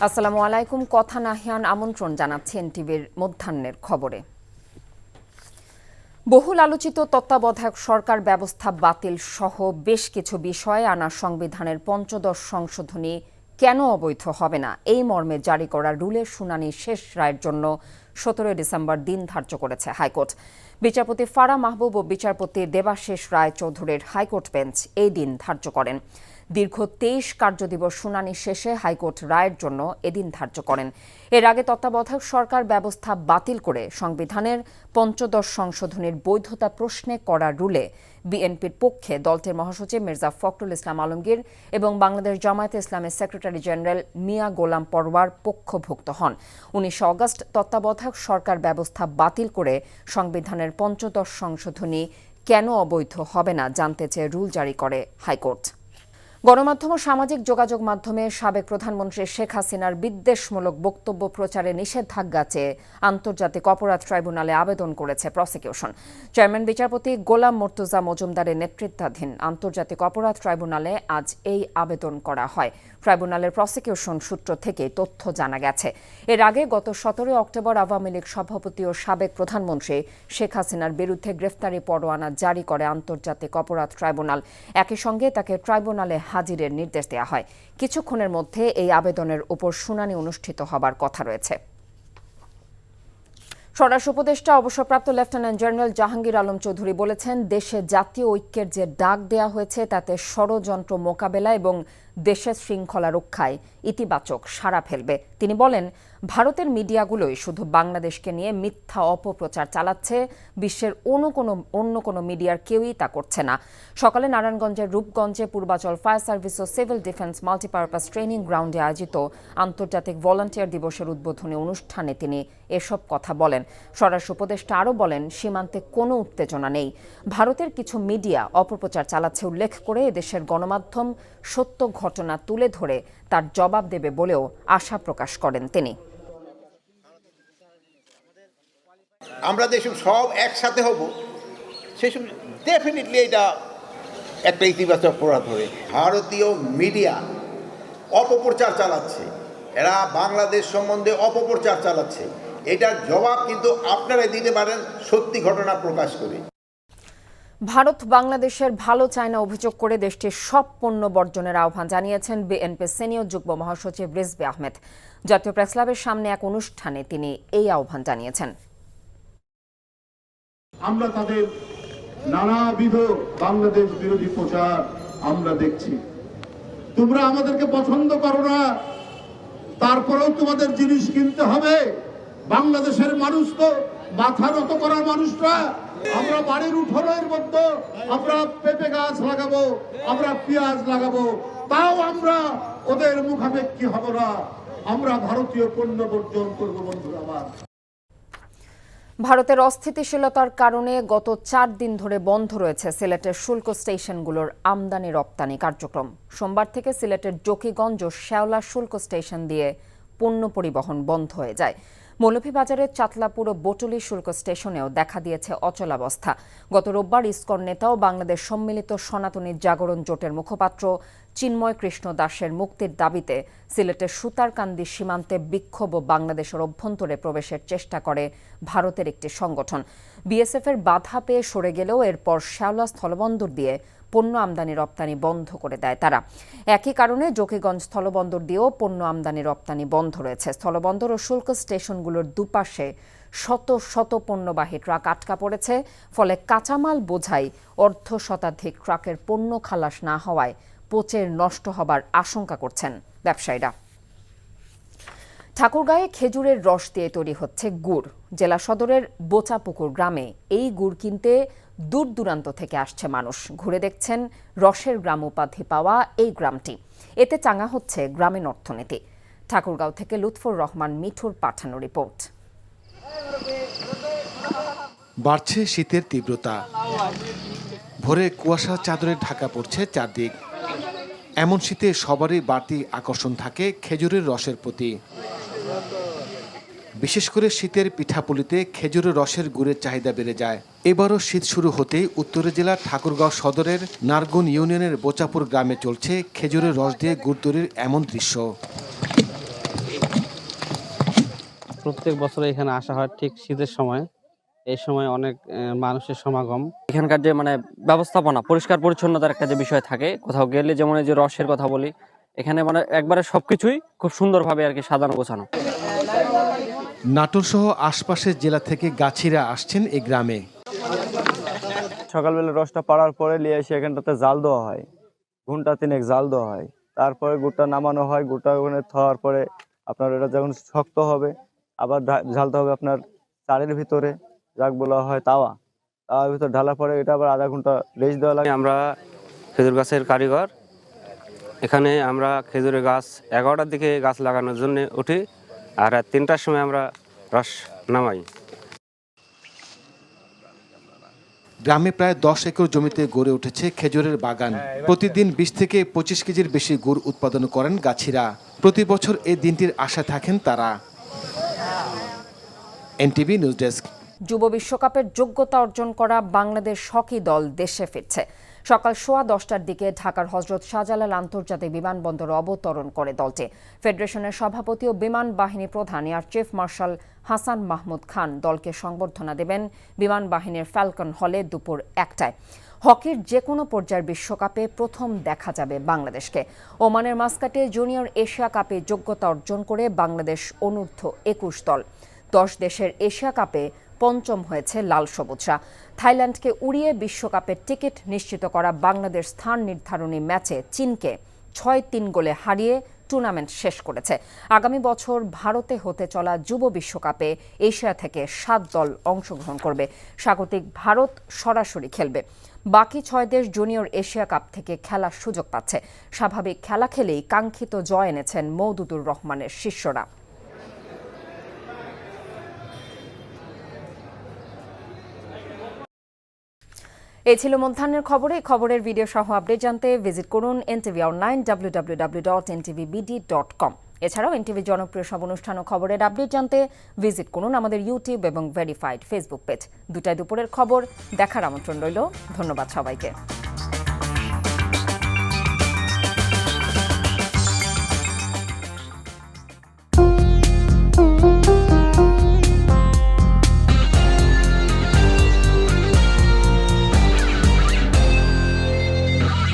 আসসালামু আলাইকুম। কথা নাহিয়ান আমন্ত্রণ জানাচ্ছি এনটিভির মধ্যাহ্নের খবরে। বহুল আলোচিত তত্ত্বাবধায়ক সরকার ব্যবস্থা বাতিল সহ বেশ কিছু বিষয়ে আনা সংবিধানের ৫০ সংশোধনী কেন অবৈধ হবে না এই মর্মে জারি করা রুলের শুনানি শেষ রায়ের জন্য ১৭ ডিসেম্বর দিন ধার্য করেছে হাইকোর্ট। বিচারপতি ফারা মাহবুব ও বিচারপতি দেবাশিস রায় চৌধুরীর হাইকোর্ট বেঞ্চ এই দিন ধার্য করেন। দীর্ঘ ২৩ কার্যদিবস শুনানি শেষে হাইকোর্ট রায়ের জন্য এদিন ধার্য করেন। এর আগে তত্ত্বাবধায়ক সরকার ব্যবস্থা বাতিল করে সংবিধানের ৫০ সংশোধনীর বৈধতা প্রশ্নে করা রুলে বিএনপির পক্ষে দলটির মহাসচিব মির্জা ফখরুল ইসলাম আলমগীর এবং বাংলাদেশ জামায়াতে ইসলামের সেক্রেটারি জেনারেল মিয়া গোলাম পরওয়ার পক্ষভুক্ত হন। ১৯ অগস্ট তত্ত্বাবধায়ক সরকার ব্যবস্থা বাতিল করে সংবিধানের ৫০ সংশোধনী কেন অবৈধ হবে না জানতে চেয়ে রুল জারি করে হাইকোর্ট। গণমাধ্যম ও সামাজিক যোগাযোগ মাধ্যমে সাবেক প্রধানমন্ত্রী শেখ হাসিনার বিদ্বেষমূলক বক্তব্য প্রচারে নিষেধাজ্ঞা চেয়ে আন্তর্জাতিক অপরাধ ট্রাইব্যুনালে আবেদন করেছে প্রসিকিউশন। চেয়ারম্যান বিচারপতি গোলাম মর্তুজা মজুমদারের নেতৃত্বাধীন আন্তর্জাতিক অপরাধ ট্রাইব্যুনালে আজ এই আবেদন করা হয়। ট্রাইব্যুনালের প্রসিকিউশন সূত্র থেকে তথ্য জানা গেছে। এর আগে গত ১৭ অক্টোবর আওয়ামী লীগ সভাপতি ও সাবেক প্রধানমন্ত্রী শেখ হাসিনার বিরুদ্ধে গ্রেফতারি পরোয়ানা জারি করে আন্তর্জাতিক অপরাধ ট্রাইব্যুনাল। একই সঙ্গে তাকে ট্রাইব্যুনালে হাজিরের নির্দেশ দেওয়া হয়। কিছুক্ষণের মধ্যে এই আবেদনের উপর শুনানি অনুষ্ঠিত হবার কথা রয়েছে। স্বরাষ্ট্র উপদেষ্টা অবসরপ্রাপ্ত লেফটেন্যান্ট জেনারেল জাহাঙ্গীর আলম চৌধুরী বলেছেন, দেশে জাতীয় ঐক্যের যে ডাক দেয়া হয়েছে তাতে ষড়যন্ত্র মোকাবেলা এবং দেশের শৃঙ্খলা রক্ষায় ইতিবাচক সাড়া ফেলবে। তিনি বলেন, ভারতের মিডিয়াগুলোই শুধু বাংলাদেশকে নিয়ে মিথ্যা অপপ্রচার চালাচ্ছে, বিশ্বের অন্য কোনো মিডিয়ার কেউই তা করছে না। সকালে নারায়ণগঞ্জের রূপগঞ্জে পূর্বাচল ফায়ার সার্ভিস ও সিভিল ডিফেন্স মাল্টিপারপাস ট্রেনিং গ্রাউন্ডে আয়োজিত আন্তর্জাতিক ভলান্টিয়ার দিবসের উদ্বোধনী অনুষ্ঠানে তিনি এসব কথা বলেন। স্বরাষ্ট্র উপদেষ্টা আরও বলেন, সীমান্তে কোনো উত্তেজনা নেই। ভারতের কিছু মিডিয়া অপপ্রচার চালাচ্ছে উল্লেখ করে এদেশের গণমাধ্যম সত্য ঘটনা তুলে ধরে তার জবাব দেবে বলেও আশা প্রকাশ করেন তিনি। আমরা যেসব সব একসাথে হব সেসব ডেফিনেটলি এটা একটা ইতিবাচক প্রভাব পড়ে। ভারতীয় মিডিয়া অপপ্রচার চালাচ্ছে, এরা বাংলাদেশ সম্বন্ধে অপপ্রচার চালাচ্ছে, এটার জবাব কিন্তু আপনারাই দিতে পারেন সত্যি ঘটনা প্রকাশ করে। ভারত বাংলাদেশের ভালো চায় না অভিযোগ করে দেশটির সব পণ্য বর্জনের আহ্বান জানিয়েছেন বিএনপির সিনিয়র যুগ্ম মহাসচিব রিজভী আহমেদ। জাতীয় প্রেসক্লাবের সামনে এক অনুষ্ঠানে তিনি এই আহ্বান জানিয়েছেন। আমরা তাদের নানাবিধ বাংলাদেশ বিরোধী প্রচার আমরা দেখছি। তোমরা আমাদেরকে পছন্দ করো না, তারপরেও তোমাদের জিনিস কিনতে হবে। বাংলাদেশের মানুষ তো মাথা নত করার মানুষরা। আমরা বাড়ির উঠোনের মধ্যে আমরা পেঁপে গাছ লাগাবো, আমরা পেঁয়াজ লাগাবো, তাও আমরা ওদের মুখাপেক্ষী হব না। আমরা ভারতীয় পণ্য বর্জন করবো। বন্ধুরা আমার, ভারতের অস্থিতিশীলতার কারণে গত ৪ দিন ধরে বন্ধ রয়েছে সিলেটের শুল্ক স্টেশনগুলোর আমদানি রপ্তানি কার্যক্রম। সোমবার থেকে সিলেটের জকিগঞ্জ ও শেওলা শুল্ক স্টেশন দিয়ে পণ্য পরিবহন বন্ধ হয়ে যায়। মৌলভীবাজারের চাতলাপুর ও বটুলি শুল্ক স্টেশনেও দেখা দিয়েছে অচলাবস্থা। গত রোববার ইসকন নেতা ও বাংলাদেশ সম্মিলিত সনাতনী জাগরণ জোটের মুখপাত্র চিন্ময় কৃষ্ণ দাসের মুক্তির দাবিতে সিলেটের সুতারকান্দি সীমান্তে বিক্ষোভ ও বাংলাদেশের অভ্যন্তরে প্রবেশের চেষ্টা করে ভারতের একটি সংগঠন। বিএসএফের বাধা পেয়ে সরে গেলেও এরপর শেওলা স্থলবন্দর দিয়ে পণ্য আমদানি রপ্তানি বন্ধ করে দেয় তারা। একই কারণে জকিগঞ্জ স্থলবন্দর দিয়েও পণ্য আমদানি রপ্তানি বন্ধ রয়েছে। স্থলবন্দর ও শুল্ক স্টেশনগুলোর দুপাশে শত শত পণ্যবাহী ট্রাক আটকা পড়েছে। ফলে কাঁচামাল বোঝাই অর্ধশতাধিক ট্রাকের পণ্য খালাস না হওয়ায় পচে নষ্ট হবার আশঙ্কা করছেন ব্যবসায়ীরা। ঠাকুরগাঁয়ে খেজুরের রস দিয়ে তৈরি হচ্ছে গুড়। জেলা সদরের বোচাপুকুর গ্রামে এই গুড় কিনতে দূর দূরান্ত থেকে আসছে মানুষ। ঘুরে দেখছেন রসের গ্রাম উপাধি পাওয়া এই গ্রামটি। এতে চাঙা হচ্ছে গ্রামীণ অর্থনীতি। ঠাকুরগাঁও থেকে লুৎফর রহমান মিঠুর পাঠানো রিপোর্ট। বাড়ছে শীতের তীব্রতা, ভোরে কুয়াশা চাদরে ঢাকা পড়ছে চারদিক। এমন শীতে সবারই বাড়তি আকর্ষণ থাকে খেজুরের রসের প্রতি। বিশেষ করে শীতের পিঠাপুলিতে খেজুরের রসের গুড়ের চাহিদা বেড়ে যায়। এবারও শীত শুরু হতেই উত্তরা জেলার ঠাকুরগাঁও সদরের নারগুন ইউনিয়নের বোচাপুর গ্রামে চলছে খেজুরের রস দিয়ে গুড় তৈরির এমন দৃশ্য। প্রত্যেক বছর এখানে আসা হয় ঠিক শীতের সময়। এই সময় অনেক মানুষের সমাগম। এখানকার যে মানে ব্যবস্থাপনা, পরিষ্কার পরিচ্ছন্নতার একটা যে বিষয় থাকে, কোথাও গেলে যেমন এই যে রসের কথা বলি, এখানে মানে একবারে সবকিছুই খুব সুন্দরভাবে আর কি সাজানো গোছানো। নাটোর সহ আশপাশের জেলা থেকে গাছিরা আসছেন এই গ্রামে। সকালবেলা রসটা পাড়ার পরে নিয়ে এসে এখানটাতে জাল দেওয়া হয়, ঘন্টা 3 জাল দেওয়া হয়, তারপরে গুড়টা নামানো হয়। গুড়টা ওখানে থাকার পরে আপনার এটা যখন শক্ত হবে আবার ঢালতে হবে আপনার চালের ভিতরে, যাক বলা হয় তাওয়ার ভিতর ঢালার পরে এটা আবার আধা ঘন্টা রেস্ট দেওয়া লাগে। আমরা খেজুর গাছের কারিগর। এখানে আমরা খেজুরের গাছ 11টার দিকে গাছ লাগানোর জন্য উঠি, আর রাত 3টার সময় আমরা রস নামাই। গ্রামে প্রায় 10 একর জমিতে গড়ে উঠেছে খেজুরের বাগান। প্রতিদিন 20 থেকে 25 কেজির বেশি গুড় উৎপাদন করেন গাছিরা। প্রতি বছর এই দিনটির আশায় থাকেন তারা। NTV news desk. যুব বিশ্বকাপের যোগ্যতা অর্জন করা বাংলাদেশ হকি দল দেশে ফিরছে। সকাল 10:15টার দিকে ঢাকার হযরত শাহজালাল আন্তর্জাতিক বিমানবন্দরে অবতরণ করে দলটি। ফেডারেশনের সভাপতি ও বিমান বাহিনী প্রধান air chief marshal Hasan Mahmud Khan দলকে সংবর্ধনা দেবেন বিমান বাহিনীর ফ্যালকন হলে দুপুর 1টায়। হকির যে কোনো পর্যায়ের বিশ্বকাপে প্রথম দেখা যাবে বাংলাদেশকে। ওমানের মাস্কাটে জুনিয়র এশিয়া কাপে যোগ্যতা অর্জন করে বাংলাদেশ অনূর্ধ্ব 21 দল। 10 দেশের এশিয়া কাপে পঞ্চম হয়েছে লাল সবুজরা। থাইল্যান্ডকে উড়িয়ে বিশ্বকাপের টিকিট নিশ্চিত করা বাংলাদেশ স্থান নির্ধারণী ম্যাচে চীনকে 6-3 গোলে হারিয়ে টুর্নামেন্ট শেষ করেছে। আগামী বছর ভারতে হতে চলা যুব বিশ্বকাপে এশিয়া থেকে 7 দল অংশগ্রহণ করবে। স্বাগতিক ভারত সরাসরি খেলবে। বাকি 6 দেশ জুনিয়র এশিয়া কাপ থেকে খেলার সুযোগ পাচ্ছে। স্বাভাবিক খেলা খেলেই কাঙ্ক্ষিত জয় এনেছেন মওদুদুর রহমানের শিষ্যরা। এই ছিল মধ্যাহ্নের খবরে। খবরের ভিডিও সহ আপডেট জানতে ভিজিট করুন এনটিভি অনলাইন www.ntvbd.com। এছাড়াও এনটিভি জনপ্রিয় সব অনুষ্ঠান ও খবরের আপডেট জানতে ভিজিট করুন আমাদের ইউটিউব এবং ভেরিফাইড ফেসবুক পেজ। 2টায় দুপুরের খবর দেখার আমন্ত্রণ রইল। ধন্যবাদ সবাইকে।